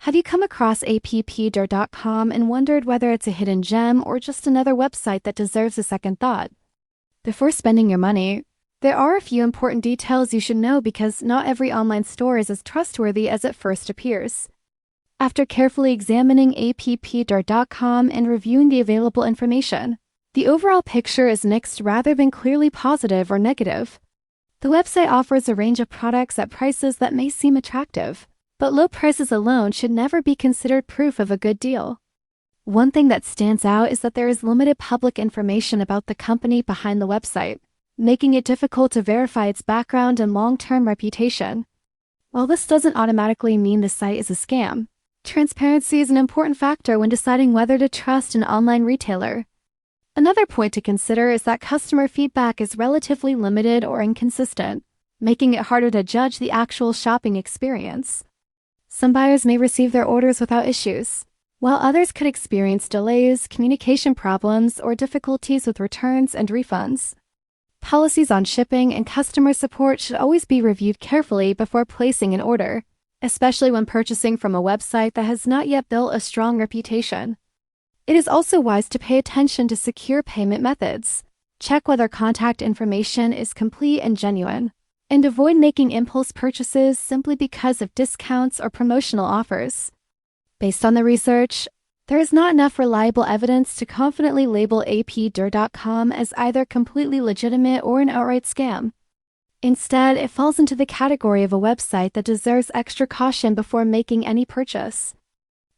Have you come across appdirt.com and wondered whether it's a hidden gem or just another website that deserves a second thought? Before spending your money, there are a few important details you should know because not every online store is as trustworthy as it first appears. After carefully examining appdirt.com and reviewing the available information, the overall picture is mixed rather than clearly positive or negative. The website offers a range of products at prices that may seem attractive, but low prices alone should never be considered proof of a good deal. One thing that stands out is that there is limited public information about the company behind the website, making it difficult to verify its background and long-term reputation. While this doesn't automatically mean the site is a scam, transparency is an important factor when deciding whether to trust an online retailer. Another point to consider is that customer feedback is relatively limited or inconsistent, making it harder to judge the actual shopping experience. Some buyers may receive their orders without issues, while others could experience delays, communication problems, or difficulties with returns and refunds. Policies on shipping and customer support should always be reviewed carefully before placing an order, especially when purchasing from a website that has not yet built a strong reputation. It is also wise to pay attention to secure payment methods. Check whether contact information is complete and genuine, and avoid making impulse purchases simply because of discounts or promotional offers. Based on the research, there is not enough reliable evidence to confidently label appdirt.com as either completely legitimate or an outright scam. Instead, it falls into the category of a website that deserves extra caution before making any purchase.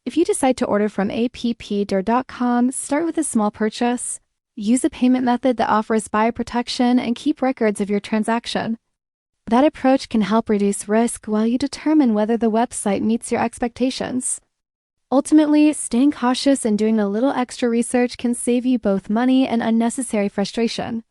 If you decide to order from appdirt.com, start with a small purchase. Use a payment method that offers buyer protection and keep records of your transaction. That approach can help reduce risk while you determine whether the website meets your expectations. Ultimately, staying cautious and doing a little extra research can save you both money and unnecessary frustration.